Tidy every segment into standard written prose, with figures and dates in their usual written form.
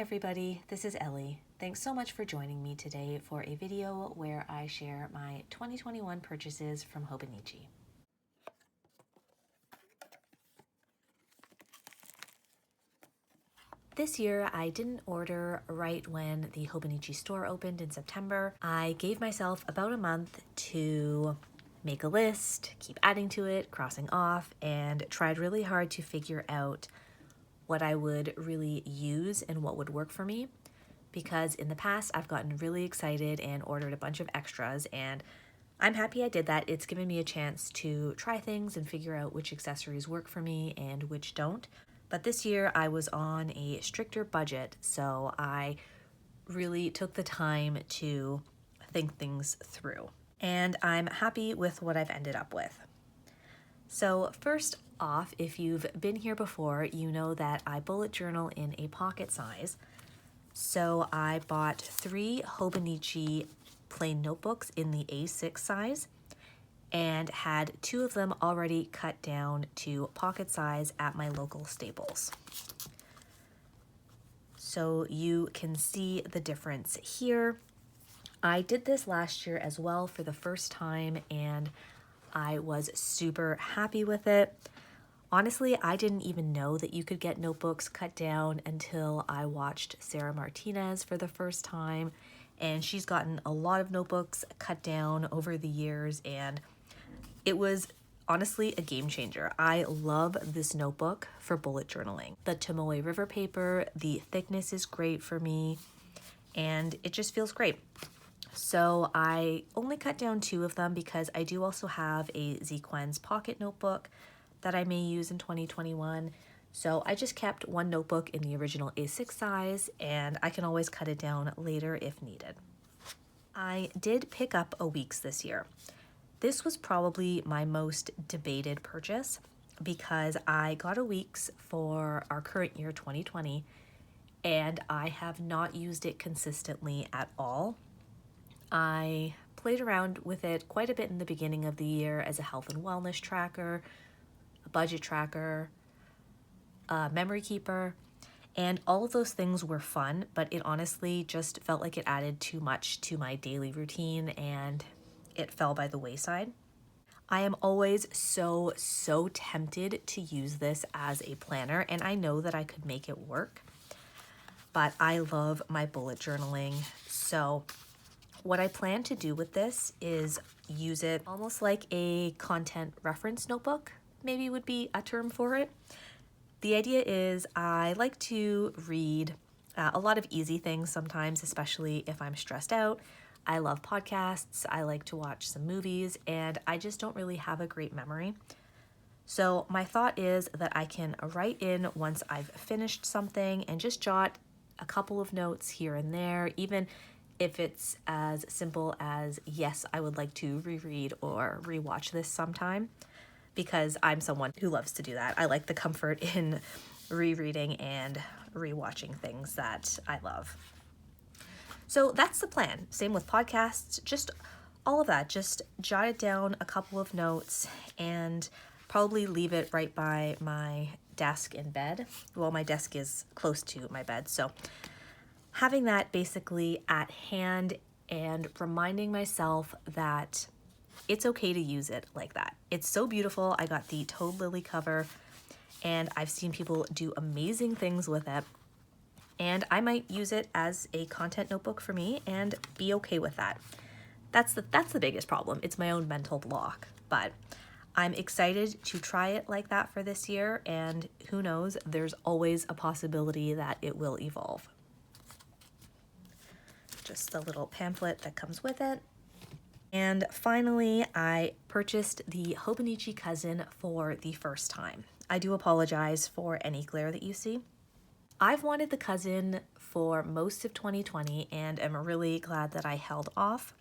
everybody, this is Ellie. Thanks so much for joining me today for a video where I share my 2021 purchases from Hobonichi. This year, I didn't order right when the Hobonichi store opened in September. I gave myself about a month to make a list, keep adding to it, crossing off, and tried really hard to figure out what I would really use and what would work for me. Because in the past, I've gotten really excited and ordered a bunch of extras, and I'm happy I did that. It's given me a chance to try things and figure out which accessories work for me and which don't. But this year I was on a stricter budget, so I really took the time to think things through. And I'm happy with what I've ended up with. So first off, if you've been here before, you know that I bullet journal in a pocket size. So I bought 3 Hobonichi plain notebooks in the A6 size and had 2 of them already cut down to pocket size at my local Staples. So you can see the difference here. I did this last year as well for the first time, and I was super happy with it. Honestly, I didn't even know that you could get notebooks cut down until I watched Sarah Martinez for the first time, and she's gotten a lot of notebooks cut down over the years, and it was honestly a game changer. I love this notebook for bullet journaling. The Tomoe River paper, the thickness is great for me, and it just feels great. So I only cut down 2 of them because I do also have a Zequens pocket notebook that I may use in 2021. So I just kept 1 notebook in the original A6 size, and I can always cut it down later if needed. I did pick up a Weeks this year. This was probably my most debated purchase because I got a Weeks for our current year 2020, and I have not used it consistently at all. I played around with it quite a bit in the beginning of the year as a health and wellness tracker, a budget tracker, a memory keeper, and all of those things were fun, but it honestly just felt like it added too much to my daily routine and it fell by the wayside. I am always so tempted to use this as a planner, and I know that I could make it work, but I love my bullet journaling. So what I plan to do with this is use it almost like a content reference notebook, maybe would be a term for it. The idea is I like to read a lot of easy things sometimes, especially if I'm stressed out. I love podcasts, I like to watch some movies, and I just don't really have a great memory. So my thought is that I can write in once I've finished something and just jot a couple of notes here and there, even if it's as simple as, yes, I would like to reread or rewatch this sometime, because I'm someone who loves to do that. I like the comfort in rereading and rewatching things that I love. So that's the plan. Same with podcasts, just all of that. Just jot it down, a couple of notes, and probably leave it right by my desk in bed. Well, my desk is close to my bed, so having that basically at hand and reminding myself that it's okay to use it like that. It's so beautiful. I got the Toad Lily cover, and I've seen people do amazing things with it. And I might use it as a content notebook for me and be okay with that. That's the biggest problem. It's my own mental block, but I'm excited to try it like that for this year, and who knows, there's always a possibility that it will evolve. Just the little pamphlet that comes with it. And finally, I purchased the Hobonichi Cousin for the first time. I do apologize for any glare that you see. I've wanted the Cousin for most of 2020 and am really glad that I held off.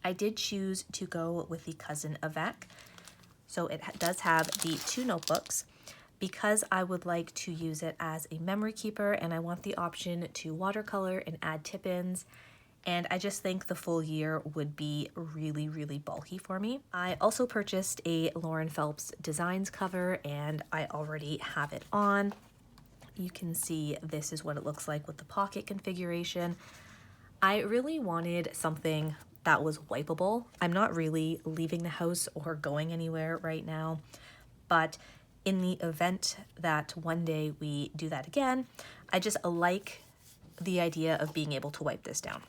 I did choose to go with the Cousin Avec, so it does have the 2 notebooks because I would like to use it as a memory keeper, and I want the option to watercolor and add tip-ins, and I just think the full year would be really bulky for me. I also purchased a Lauren Phelps Designs cover, and I already have it on. You can see this is what it looks like with the pocket configuration. I really wanted something that was wipeable. I'm not really leaving the house or going anywhere right now, but in the event that one day we do that again, I just like the idea of being able to wipe this down.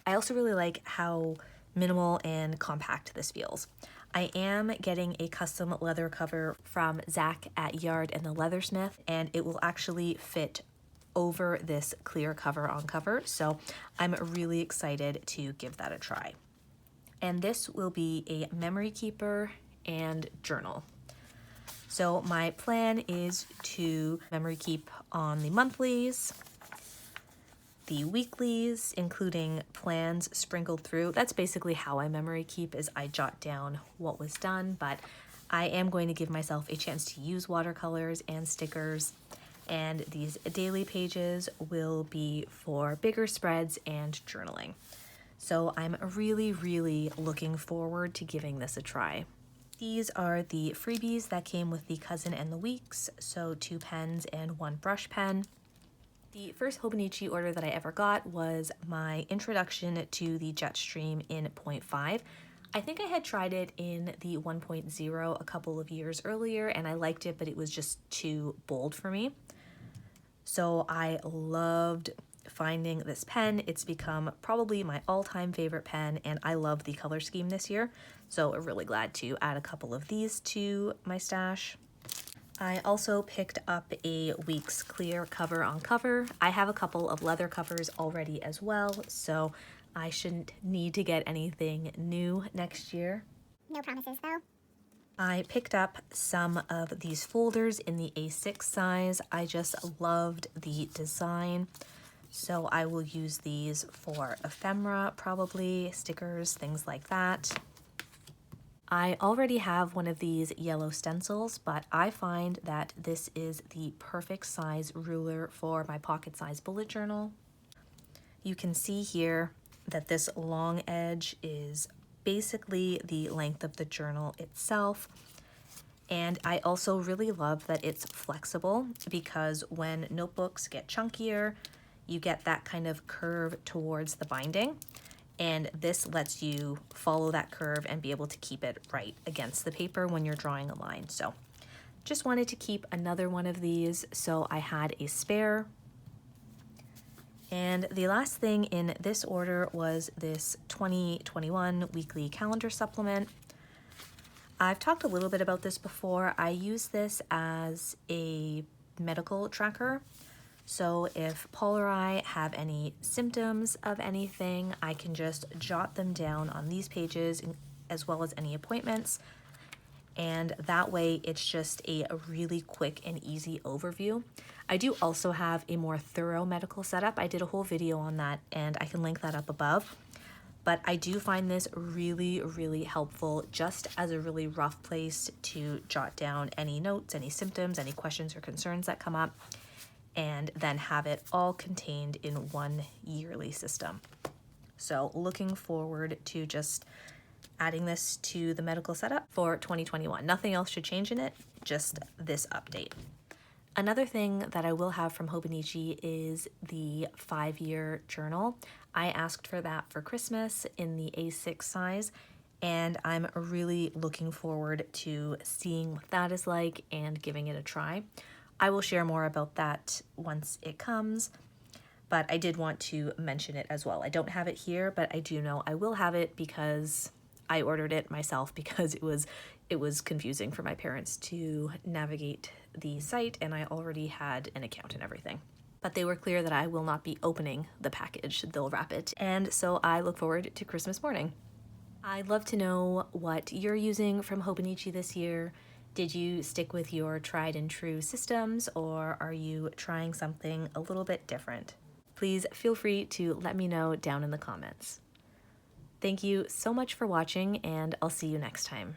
I also really like how minimal and compact this feels. I am getting a custom leather cover from Zach at Yard and the Leathersmith, and it will actually fit over this clear cover on cover, so I'm really excited to give that a try. And this will be a memory keeper and journal. So my plan is to memory keep on the monthlies, the weeklies, including plans sprinkled through. That's basically how I memory keep, is I jot down what was done, but I am going to give myself a chance to use watercolors and stickers, and these daily pages will be for bigger spreads and journaling. So I'm really looking forward to giving this a try. These are the freebies that came with the Cousin and the Weeks, so 2 pens and 1 brush pen. The first Hobonichi order that I ever got was my introduction to the Jetstream in 0.5. I think I had tried it in the 1.0 a couple of years earlier and I liked it, but it was just too bold for me. So I loved finding this pen. It's become probably my all-time favorite pen, and I love the color scheme this year. So I'm really glad to add a couple of these to my stash. I also picked up a Weeks clear cover on cover. I have a couple of leather covers already as well, so I shouldn't need to get anything new next year. No promises though. I picked up some of these folders in the A6 size. I just loved the design, so I will use these for ephemera, probably, stickers, things like that. I already have one of these yellow stencils, but I find that this is the perfect size ruler for my pocket size bullet journal. You can see here that this long edge is basically the length of the journal itself. And I also really love that it's flexible, because when notebooks get chunkier, you get that kind of curve towards the binding. And this lets you follow that curve and be able to keep it right against the paper when you're drawing a line. So just wanted to keep another one of these, so I had a spare. And the last thing in this order was this 2021 weekly calendar supplement. I've talked a little bit about this before. I use this as a medical tracker. So if Paul or I have any symptoms of anything, I can just jot them down on these pages, as well as any appointments. And that way it's just a really quick and easy overview. I do also have a more thorough medical setup. I did a whole video on that and I can link that up above. But I do find this really helpful, just as a really rough place to jot down any notes, any symptoms, any questions or concerns that come up, and then have it all contained in one yearly system. So looking forward to just adding this to the medical setup for 2021. Nothing else should change in it, just this update. Another thing that I will have from Hobonichi is the 5-year journal. I asked for that for Christmas in the A6 size, and I'm really looking forward to seeing what that is like and giving it a try. I will share more about that once it comes, but I did want to mention it as well. I don't have it here, but I do know I will have it because I ordered it myself, because it was confusing for my parents to navigate the site, and I already had an account and everything. But they were clear that I will not be opening the package. They'll wrap it. And so I look forward to Christmas morning. I'd love to know what you're using from Hobonichi this year. Did you stick with your tried and true systems, or are you trying something a little bit different? Please feel free to let me know down in the comments. Thank you so much for watching, and I'll see you next time.